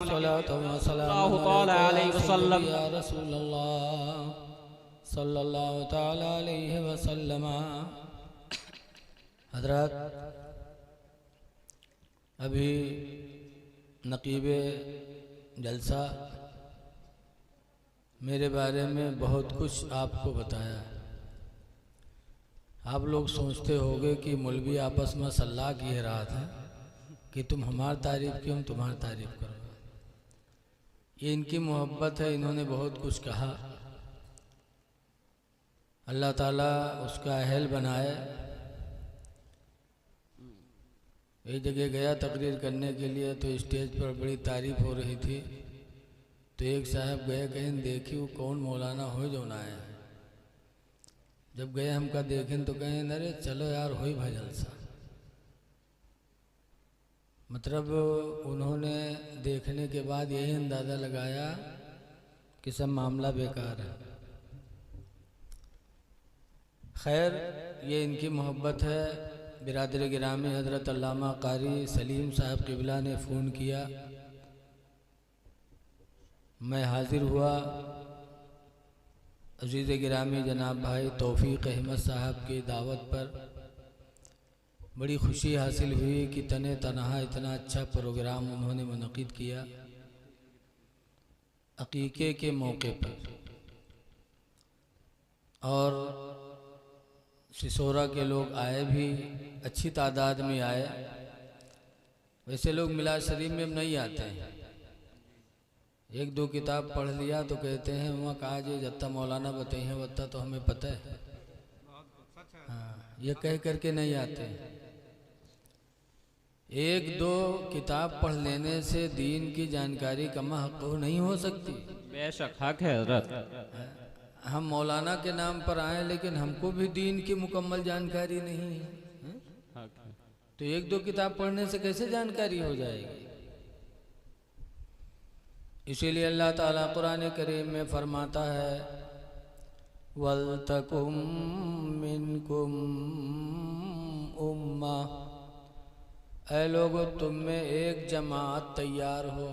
सल्लल्लाहु अलैहि वसल्लम या रसूलल्लाह सल्लल्लाहु तआला अलैहि वसल्लम। हज़रत अभी नकीबे जलसा मेरे बारे में बहुत कुछ आपको बताया। आप लोग सोचते होंगे कि मौलवी आपस में सलाह की रहा था कि तुम हमारी तारीफ़ क्यों, तुम्हारी तारीफ़ करो। ये इनकी मोहब्बत है, इन्होंने बहुत कुछ कहा। अल्लाह ताला उसका अहल बनाए। एक जगह गया तकरीर करने के लिए, तो स्टेज पर बड़ी तारीफ़ हो रही थी। तो एक साहब गए, कहीं देखी वो कौन मौलाना हो जो ना है। जब गए हमका देखें तो कहें अरे चलो यार हो भाई जलसा। मतलब उन्होंने देखने के बाद यही अंदाज़ा लगाया कि सब मामला बेकार है। खैर, ये इनकी मोहब्बत है। बिरादर गिरामी हज़रत अल्लामा कारी सलीम साहब क़िबला ने फ़ोन किया, मैं हाज़िर हुआ। अज़ीज़ गिरामी जनाब भाई तौफ़ीक़ अहमद साहब की दावत पर बड़ी खुशी हासिल हुई कि तने तनहा इतना अच्छा प्रोग्राम उन्होंने मुनक़िद किया अक़ीक़े के मौके पर। और सिसोरा के लोग आए भी, अच्छी तादाद में आए। वैसे लोग मिलाद शरीफ में नहीं आते हैं। एक दो किताब पढ़ लिया तो कहते हैं वहाँ कहा जे जत्ता मौलाना बताई हैं वत्ता तो हमें पता है। हाँ, ये कह करके नहीं आते। एक दो किताब पढ़ लेने से दीन की जानकारी कमा हक़ नहीं हो सकती। बेशक हक है हज़रत। हम मौलाना के नाम पर आए लेकिन हमको भी दीन की मुकम्मल जानकारी नहीं है। तो एक दो किताब पढ़ने से कैसे जानकारी हो जाएगी। इसीलिए अल्लाह ताला कुरान करीम में फरमाता है वल्तकुम मिनकुम उम्मा, ऐ लोगो तुम में एक जमात तैयार हो।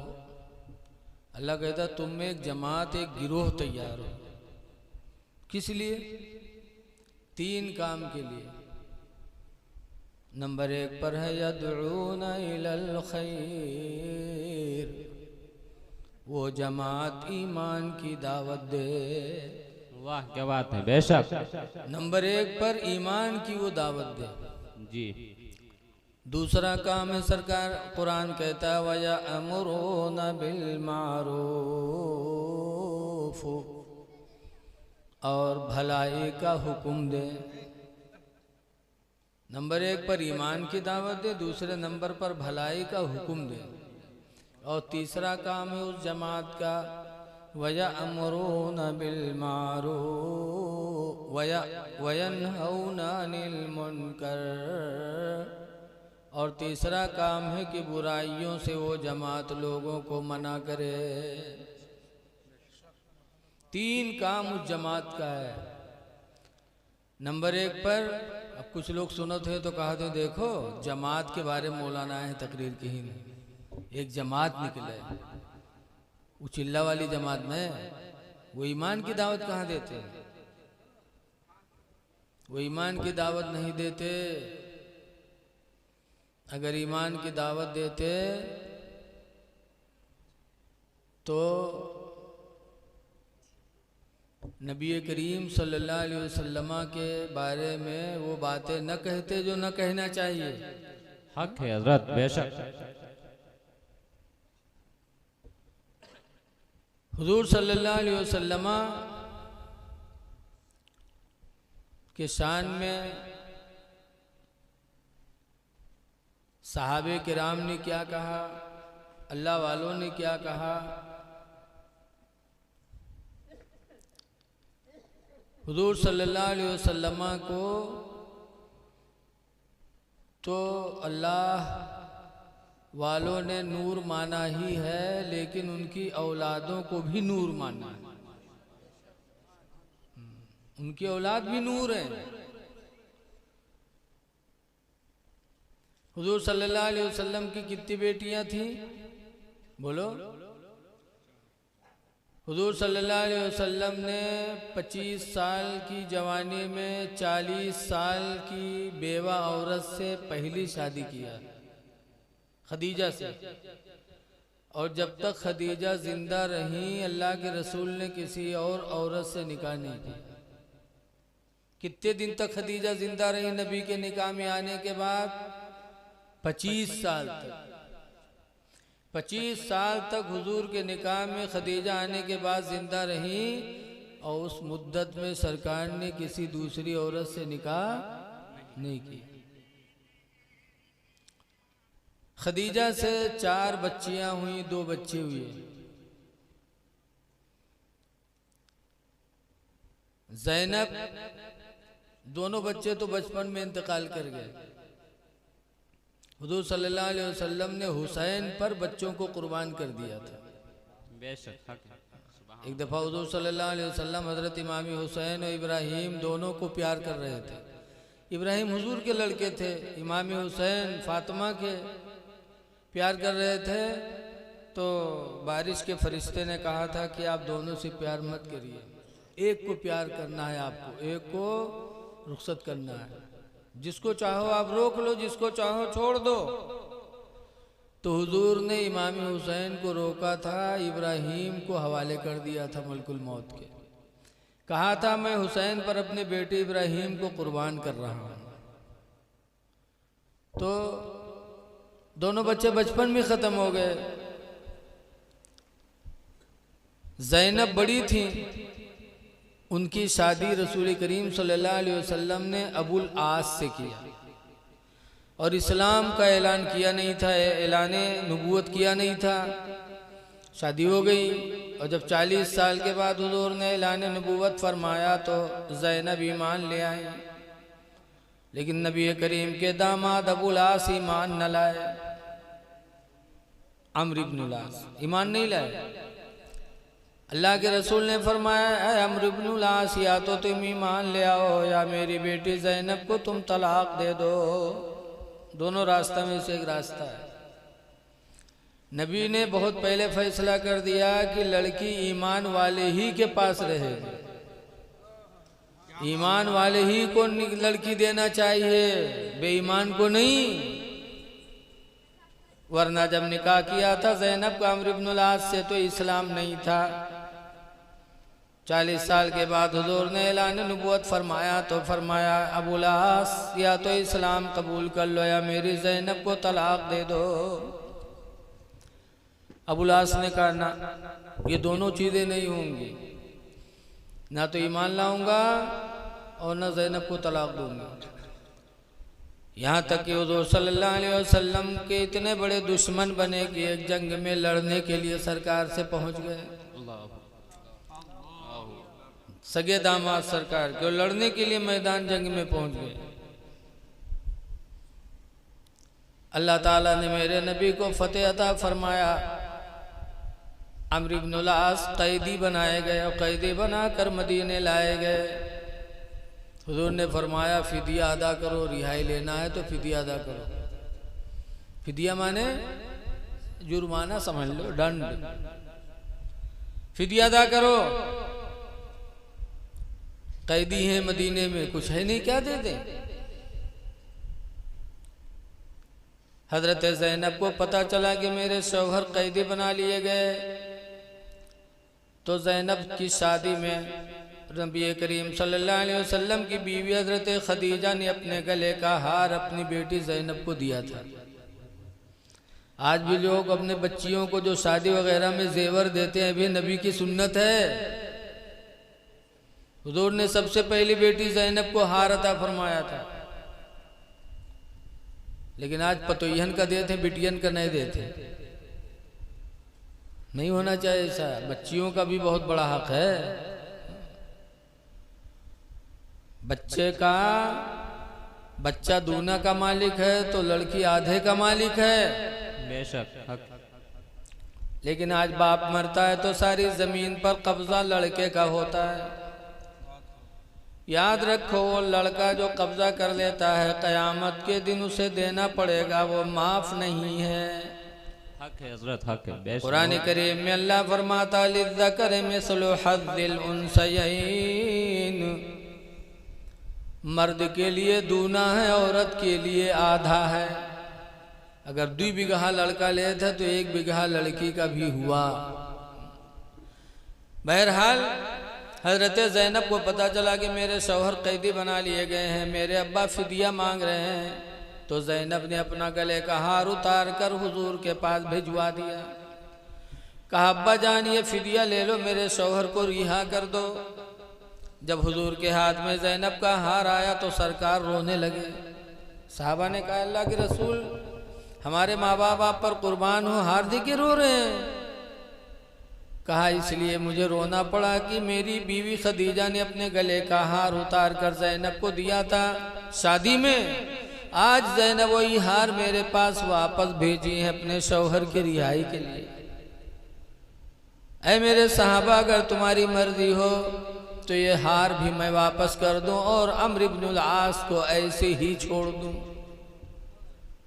अल्लाह कहता तुम में एक जमात, एक गिरोह तैयार हो। किस लिए? तीन काम के लिए। नंबर एक पर है यदऊना इलल खैर, वो जमात ईमान की दावत दे। वाह क्या बात है, बेशक। नंबर एक पर ईमान की वो दावत दे जी। दूसरा काम है सरकार कुरान कहता है वयअमुरूना बिल मारूफ, और भलाई का हुक्म दे। नंबर एक पर ईमान की दावत दे, दूसरे नंबर पर भलाई का हुक्म दे, और तीसरा काम है उस जमात का वयअमुरूना बिल मारूफ वयनहौना अनिल मुनकर, और तीसरा काम है कि बुराइयों से वो जमात लोगों को मना करे। तीन काम उस जमात का है। नंबर एक पर अब कुछ लोग सुनते हैं तो कहा तो देखो जमात के बारे में मौलाना है तकरीर की ही नहीं। एक जमात निकले, वो चिल्ला वाली जमात में, वो ईमान की दावत कहाँ देते? वो ईमान की दावत नहीं देते। अगर ईमान की दावत देते तो नबी करीम सल्लल्लाहु अलैहि वसल्लम के बारे में वो बातें न कहते जो न कहना चाहिए। हक है हज़रत, बेशक। हुजूर सल्लल्लाहु अलैहि वसल्लम के शान में सहाबे किराम ने क्या कहा, अल्लाह वालों ने क्या कहा। हुजूर सल्लल्लाहु अलैहि वसल्लम को तो अल्लाह वालों ने नूर माना ही है, लेकिन उनकी औलादों को भी नूर माना है। उनकी औलाद भी नूर है। हुजूर सल्लल्लाहु अलैहि वसल्लम की कितनी बेटियां थीं? बोलो। हुजूर सल्लल्लाहु अलैहि वसल्लम ने 25 साल की जवानी में 40 साल की बेवा औरत से पहली शादी किया, खदीजा से। और जब तक खदीजा जिंदा रही अल्लाह के रसूल ने किसी और औरत से निकाह नहीं किया। कितने दिन तक खदीजा जिंदा रही नबी के निकाह में आने के बाद? 25 साल तक। 25 साल तक हुजूर के निकाह में खदीजा आने के बाद जिंदा रही, और उस मुद्दत में सरकार ने किसी दूसरी औरत से निकाह नहीं किया। खदीजा से 4 बच्चियां हुई, 2 बच्चे हुए। ज़ैनब, दोनों बच्चे तो बचपन में इंतकाल कर गए। हुजूर सल्लल्लाहु अलैहि वसल्लम ने हुसैन पर बच्चों को कुर्बान कर दिया था। बेशक। एक दफ़ा हुजूर सल्लल्लाहु अलैहि वसल्लम हज़रत इमाम हुसैन और इब्राहिम दोनों को प्यार कर रहे थे। इब्राहिम हुजूर के लड़के थे, इमाम हुसैन फातिमा के प्यार कर रहे थे। तो बारिश के फरिश्ते ने कहा था कि आप दोनों से प्यार मत करिए, एक को प्यार करना है आपको, एक को रुखसत करना है। जिसको चाहो आप रोक लो, जिसको चाहो छोड़ दो। तो हुजूर ने इमाम हुसैन को रोका था, इब्राहिम को हवाले कर दिया था मलकुल मौत के। कहा था मैं हुसैन पर अपने बेटे इब्राहिम को कुर्बान कर रहा हूं। तो दोनों बच्चे बचपन में ख़त्म हो गए। ज़ैनब बड़ी थी, उनकी शादी रसूल करीम सल्लल्लाहु अलैहि वसल्लम ने अबुल आस से किया, और इस्लाम का ऐलान किया नहीं था, ऐलान नबूवत किया नहीं था। शादी हो गई, और जब 40 साल के बाद हुजूर ने ऐलान नबूवत फरमाया तो ज़ैनब ईमान ले आई। लेकिन नबी करीम के दामाद अबुल आस ईमान न लाए। अम्र इब्नुल आस ईमान नहीं लाए। अल्लाह के रसूल ने फरमाया, ऐ अम्र इब्नुल आस, या तो तुम ईमान ले आओ या मेरी बेटी ज़ैनब को तुम तलाक दे दो। दोनों रास्ता में से एक रास्ता है। नबी ने बहुत पहले फैसला कर दिया कि लड़की ईमान वाले ही के पास रहेगी, ईमान वाले ही को लड़की देना चाहिए, बेईमान को नहीं। वरना जब निकाह किया था ज़ैनब का अम्र इब्नुल आस से तो इस्लाम नहीं था। 40 साल के बाद हुजूर ने ऐलान नबूवत फरमाया तो फरमाया, अबुल आस या तो इस्लाम कबूल कर लो या मेरी ज़ैनब को तलाक दे दो। अबुल आस ने कहा ना, ये दोनों चीज़ें नहीं होंगी, ना तो ईमान लाऊंगा और ना ज़ैनब को तलाक दूंगा। यहाँ तक कि हुजूर सल्लल्लाहु अलैहि वसल्लम के इतने बड़े दुश्मन बने कि एक जंग में लड़ने के लिए सरकार से पहुँच गए। सगे दामाद सरकार के लड़ने के लिए मैदान जंग में पहुँच गए। अल्लाह ताला ने मेरे नबी को फतेह अता फरमाया। अम्र इब्नुल आस कैदी बनाए गए और कैदी बनाकर मदीने लाए गए। हुजूर ने फरमाया फिदिया अदा करो, रिहाई लेना है तो फिदिया अदा करो। फिदिया माने जुर्माना समझ लो, दंड। फिदिया अदा करो। कैदी हैं मदीने में, कुछ है नहीं, क्या दे दें। हजरत ज़ैनब को पता चला कि मेरे शौहर कैदी बना लिए गए, तो ज़ैनब की शादी में नबी करीम सल्लल्लाहु अलैहि वसल्लम की बीवी हजरत खदीजा ने अपने गले का हार अपनी बेटी ज़ैनब को दिया था। आज भी लोग अपने बच्चियों को जो शादी वगैरह में जेवर देते हैं, भी नबी की सुन्नत है। हुजूर ने सबसे पहली बेटी ज़ैनब को हार अता फरमाया था। लेकिन आज पतोहन का देते, बिटियन का नहीं देते। नहीं होना चाहिए ऐसा। बच्चियों का भी बहुत बड़ा हक है। बच्चे का बच्चा दूना का मालिक है तो लड़की आधे का मालिक है। बेशक। लेकिन आज बाप मरता है तो सारी जमीन पर कब्जा लड़के का होता है। याद रखो, वो लड़का जो कब्जा कर लेता है, कयामत के दिन उसे देना पड़ेगा, वो माफ नहीं है। हक है हजरत, हक है बेशक। कुरान करीम में अल्लाह फरमाता लिज़्ज़कर मिस्लु हज़्ज़िल उन्सयैन, मर्द के लिए दूना है, औरत के लिए आधा है। अगर 2 बीघा लड़का ले था तो 1 बीघा लड़की का भी हुआ। बहरहाल हजरत ज़ैनब को पता चला कि मेरे शौहर कैदी बना लिए गए हैं, मेरे अब्बा फिदिया मांग रहे हैं, तो ज़ैनब ने अपना गले का हार उतार कर हुजूर के पास भिजवा दिया। कहा अब्बा जान ये फिदिया ले लो, मेरे शौहर को रिहा कर दो। जब हुजूर के हाथ में ज़ैनब का हार आया तो सरकार रोने लगे। साहबा ने कहा अल्लाह के रसूल, हमारे माँ बाप आप पर कुर्बान हो, हार दे के रो रहे हैं। कहा इसलिए मुझे रोना पड़ा कि मेरी बीवी खदीजा ने अपने गले का हार उतार कर ज़ैनब को दिया था शादी में। आज ज़ैनब वही हार मेरे पास वापस भेजी है अपने शौहर की रिहाई के लिए। ऐ मेरे साहबा, अगर तुम्हारी मर्जी हो तो ये हार भी मैं वापस कर दूं और अम्र इब्नुल आस को ऐसे ही छोड़ दूं।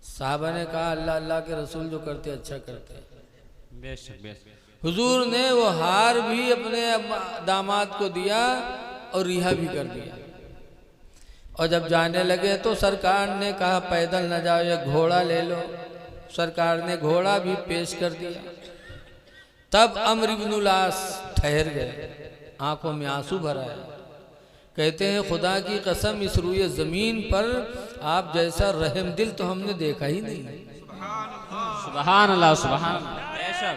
साहबा ने कहा अल्लाह अल्लाह के रसूल जो करते अच्छा करते। बेशक बेशक। हुजूर ने वो हार भी अपने दामाद को दिया और रिहा भी कर दिया। और जब जाने लगे तो सरकार ने कहा पैदल न जाओ, ये घोड़ा ले लो। सरकार ने घोड़ा भी पेश कर दिया। तब अम्र इब्नुल आस ठहर गए, आंखों में आंसू भर आए। कहते हैं खुदा की कसम, इस रूए जमीन पर आप जैसा रहम दिल तो हमने देखा ही नहीं। सुभान अल्लाह, सुभान अल्लाह। बेशक।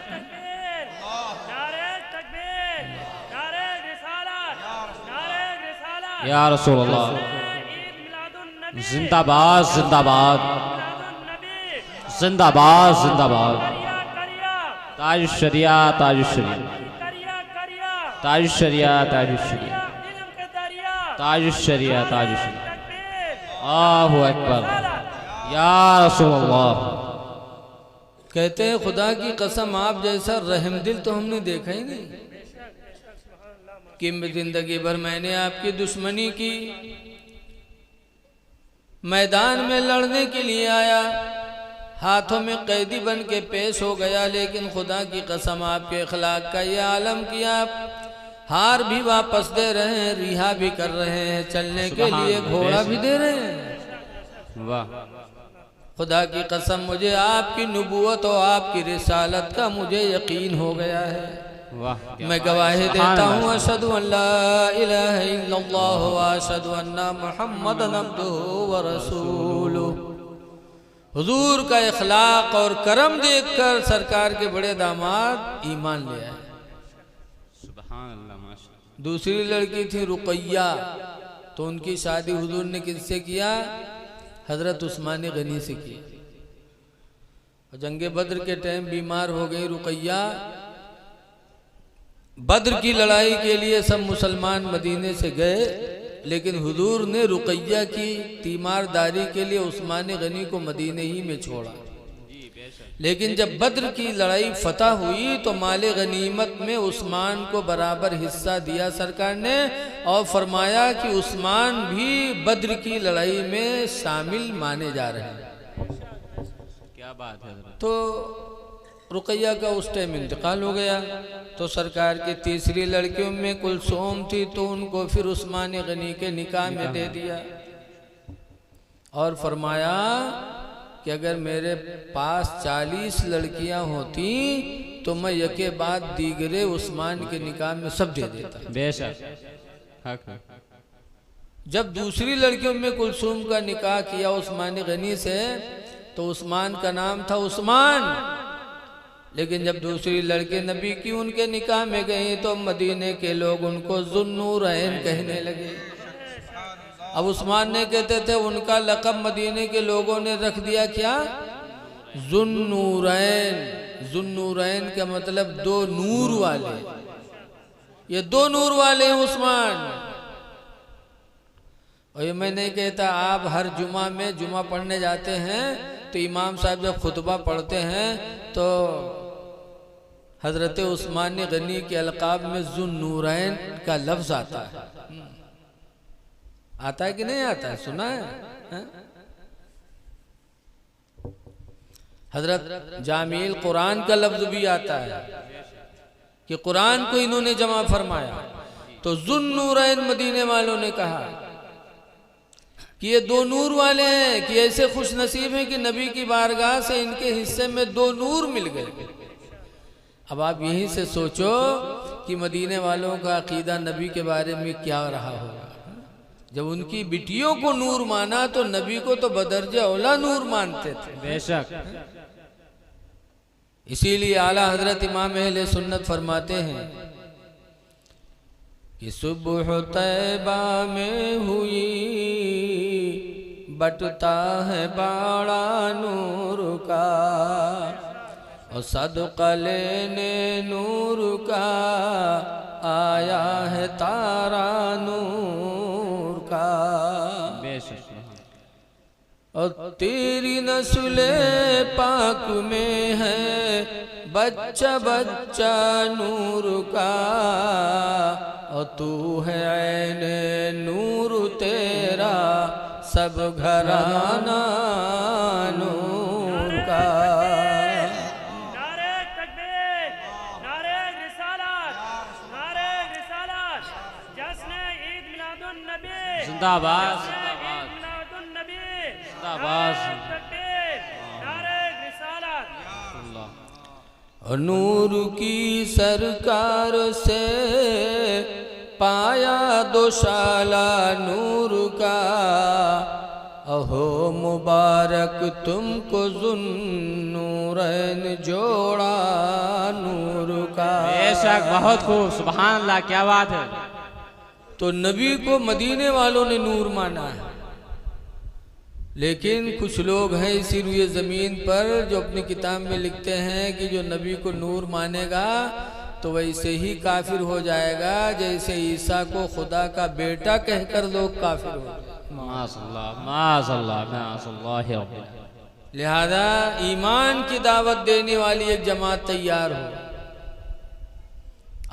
या रसूल अल्लाह, जिंदाबाद जिंदाबाद जिंदाबाद जिंदाबाद। ताज शरिया ताज शरिया ताज शरिया ताज शरिया ताज शरिया ताज शरिया। अल्लाहु अकबर। या रसूल अल्लाह। कहते हैं खुदा की कसम, आप जैसा रहम दिल तो हमने देखा ही नहीं कि जिंदगी भर मैंने आपकी दुश्मनी की, मैदान में लड़ने के लिए आया, हाथों में कैदी बन के पेश हो गया, लेकिन खुदा की कसम आपके अखलाक का ये आलम किया। आप हार भी वापस दे रहे हैं, रिहा भी कर रहे हैं, चलने के लिए घोड़ा भी दे रहे हैं। वाह। खुदा की कसम, मुझे आपकी नबूवत और आपकी रिसालत का मुझे यकीन हो गया है। वाह। मैं गवाही देता हूँ अशहदु अल्ला इलाहा इल्लल्लाह व अशहदु अन्ना मुहम्मदन अब्दुहु व रसूलुहु। हुजूर का इखलाक और करम देखकर सरकार के बड़े दामाद ईमान ले आए। सुभान अल्लाह, माशाअल्लाह। दूसरी लड़की थी रुकैया, तो उनकी शादी हुजूर ने किससे किया? हजरत उस्मान गनी से की। और जंगे बद्र के टाइम बीमार हो गई रुकैया। बद्र की लड़ाई के लिए सब मुसलमान मदीने से गए, लेकिन हुजूर ने रुकैया की तीमारदारी के लिए उस्मान गनी को मदीने ही में छोड़ा। लेकिन जब बद्र की लड़ाई फतह हुई तो माले गनीमत में उस्मान को बराबर हिस्सा दिया सरकार ने, और फरमाया कि उस्मान भी बद्र की लड़ाई में शामिल माने जा रहे हैं। क्या बात है। तो रुकैया का उस टाइम इंतकाल हो गया। तो सरकार की तीसरी लड़कियों में कुलसूम थी, तो उनको फिर उस्मान गनी के निकाह में दे दिया। और फरमाया कि अगर मेरे पास 40 लड़कियां होती तो मैं यके बाद दीगरे उस्मान के निकाह में सब दे देता। बेशक, हक है। जब दूसरी लड़कियों में कुलसूम का निकाह किया उस्मान गनी से, तो उस्मान का नाम था उस्मान। लेकिन जब दूसरी लड़की नबी की उनके निकाह में गई तो मदीने के लोग उनको जुन्नूरैन कहने लगे। अब उस्मान ने कहते थे, उनका लक़ब मदीने के लोगों ने रख दिया क्या? जुन्नूरैन। जुन्नूरैन का मतलब 2 नूर वाले। ये 2 नूर वाले हैं उस्मान। और ये मैं नहीं कहता, आप हर जुमा में जुमा पढ़ने जाते हैं तो इमाम साहब जब खुतबा पढ़ते हैं तो हजरत उस्मान गनी के अलकाब में जुन्नूरैन का लफ्ज आता है। आता है कि नहीं आता है? सुना है? हजरत जामिल कुरान का लफ्ज भी आता है कि कुरान को इन्होंने जमा फरमाया। तो जुन्नूरैन मदीने वालों ने कहा कि ये दो नूर वाले हैं, कि ऐसे खुश नसीब हैं कि नबी की बारगाह से इनके हिस्से में दो नूर मिल गए। अब आप यहीं से सोचो कि मदीने वालों का अकीदा नबी के बारे में क्या रहा होगा। जब उनकी बिटियों को नूर माना तो नबी को तो बदरजा औला नूर मानते थे। बेशक। इसीलिए आला हजरत इमाम अहले सुन्नत फरमाते हैं कि सुबह तैबा में हुई बटता है बाड़ा नूर का, और सदका लेने नूर का आया है तारा नूर का। बेशक। और तेरी नस्ले पाक में है बच्चा बच्चा नूर का, और तू है ऐने नूर तेरा सब घराना नूर का। नारे तकबीर, नारे रिसालत, नारे रिसालत, जश्न ईद मिलादुन नबी, जिंदाबाद जश्न जिंदाबाद ईद मिलादुन नबी, जिंदाबाद। नारे तकबीर, नारे रिसालत। और नूर की सरकार से पाया दोशाला नूर का, अहो मुबारक तुमको जुन्नूरैन जोड़ा नूर का। बेशक, बहुत खूब, सुभान अल्लाह, क्या बात है। तो नबी को मदीने वालों ने नूर माना है, लेकिन कुछ लोग हैं इसी रुए ज़मीन पर जो अपनी किताब में लिखते हैं कि जो नबी को नूर मानेगा तो वैसे ही काफिर हो जाएगा जैसे ईसा को खुदा का बेटा कहकर लोग काफिर हो जाए। माशअल्लाह माशअल्लाह माशअल्लाह। लिहाजा ईमान की दावत देने वाली एक जमात तैयार हो।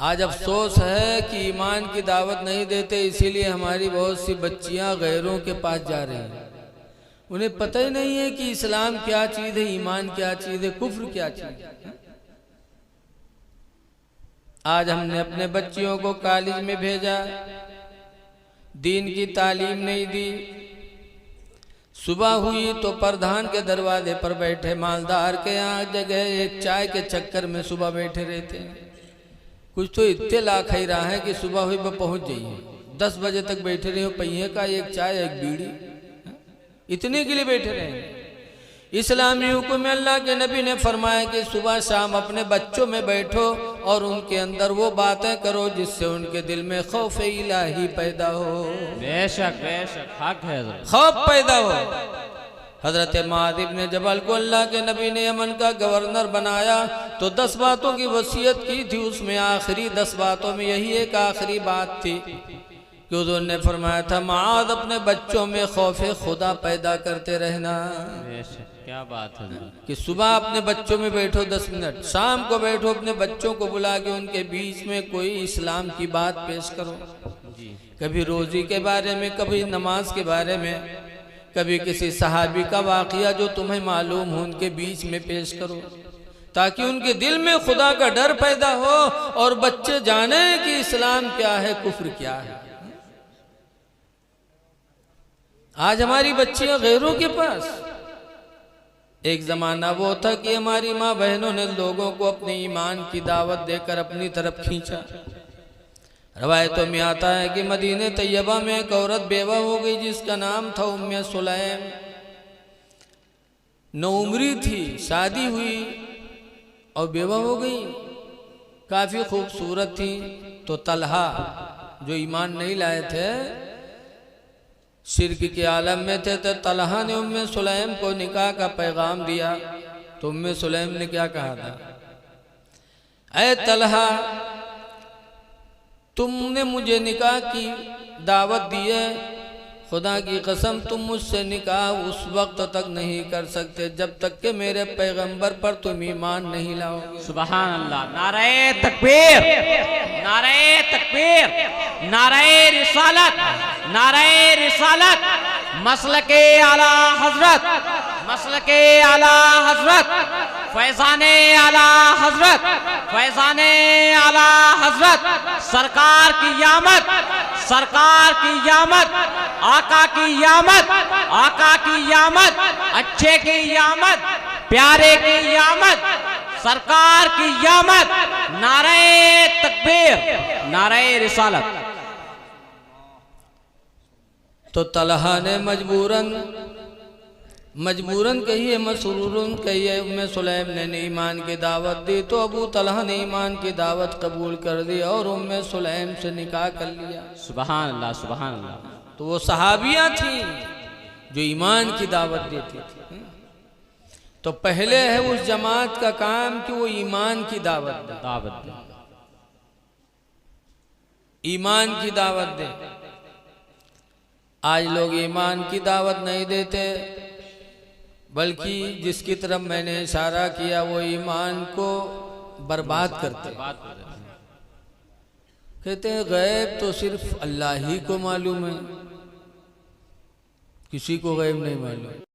आज अफसोस है कि ईमान की दावत नहीं देते, इसीलिए हमारी बहुत सी बच्चियां गैरों के पास जा रही हैं। उन्हें पता ही नहीं है कि इस्लाम क्या चीज़ है, ईमान क्या चीज़ है, कुफ्र क्या चीज़ है। आज हमने अपने बच्चियों को कॉलेज में भेजा, दीन की तालीम नहीं दी। सुबह हुई तो प्रधान के दरवाजे पर बैठे मालदार के यहाँ जगह एक चाय के चक्कर में सुबह बैठे रहते हैं। कुछ तो इतने लाख ही रहा है कि सुबह हुई पर पहुँच जाइए, 10 बजे तक बैठे रहे हो, पहिए का एक चाय एक बीड़ी, इतने के लिए बैठे रहे। इस्लामी हुक्म में अल्लाह के नबी ने फरमाया कि सुबह शाम अपने बच्चों में बैठो और उनके अंदर वो बातें करो जिससे उनके दिल में खौफ इलाही पैदा हो। बेशक बेशक, हक है, खौफ पैदा हो। हजरत मुआज़ इब्न जबल को अल्लाह के नबी ने यमन का गवर्नर बनाया तो 10 बातों की वसीयत की थी। उसमें आखिरी 10 बातों में यही एक आखिरी बात थी कि उन्होंने फरमाया था, मुआज़ अपने बच्चों में खौफ खुदा पैदा करते रहना। क्या बात है कि सुबह अपने बच्चों में बैठो 10 मिनट, शाम को बैठो अपने बच्चों को बुला के उनके बीच में कोई इस्लाम की बात पेश करो। कभी रोजी के बारे में, कभी नमाज के बारे में, कभी किसी सहाबी का वाक़या जो तुम्हें मालूम हो उनके बीच में पेश करो, ताकि उनके दिल में खुदा का डर पैदा हो और बच्चे जाने कि इस्लाम क्या है, कुफ्र क्या है। आज हमारी बच्चियां गैरों के पास। एक ज़माना वो था कि हमारी माँ बहनों ने लोगों को अपने ईमान की दावत देकर अपनी तरफ खींचा। रवायतों में आता है कि मदीने तैयबा में एक औरत बेवा हो गई जिसका नाम था उम्मे सुलैम। नौउम्री थी, शादी हुई और बेवा हो गई, काफ़ी खूबसूरत थी। तो तलहा जो ईमान नहीं लाए थे, शिर्क के आलम में थे, तो तलहा ने उम्मे सुलैम को निकाह का पैगाम दिया। तो उम्मे सुलैम ने क्या कहा था, ऐ तलहा, तुमने मुझे निकाह की दावत दी है, खुदा की कसम तुम मुझसे निकाह उस वक्त तक नहीं कर सकते जब तक कि मेरे पैगंबर पर तुम ईमान नहीं लाओगे। सुभान अल्लाह। नारे तकबीर, नारे तकबीर, नारे रिसालत, नारे रिसालत, मसलके आला हजरत मसलके आला हजरत फैजाने आला हजरत फैजाने आला हजरत सरकार की यामत सरकार की यामत आका की यामत आका की यामत अच्छे की यामत प्यारे की यामत सरकार की यामत नारे तकबीर नारे रिसालत। तो तलहा ने मजबूरन कही है, मसरूरन कही है। उम्मे सुलैम ने ईमान की दावत दी तो अबू तलहा ने ईमान की दावत कबूल कर दी और उम्मे सुलैम से निकाह कर लिया। सुभान अल्लाह सुभान अल्लाह। तो वो सहाबियां थी जो ईमान की दावत देती थी। तो पहले है उस जमात का काम कि वो ईमान की दावत दे, ईमान की दावत दे। आज लोग ईमान की दावत नहीं देते, बल्कि जिसकी तरफ मैंने इशारा किया वो ईमान को बर्बाद करते। कहते हैं गैब तो सिर्फ अल्लाह ही को मालूम है, किसी को गैब नहीं मालूम।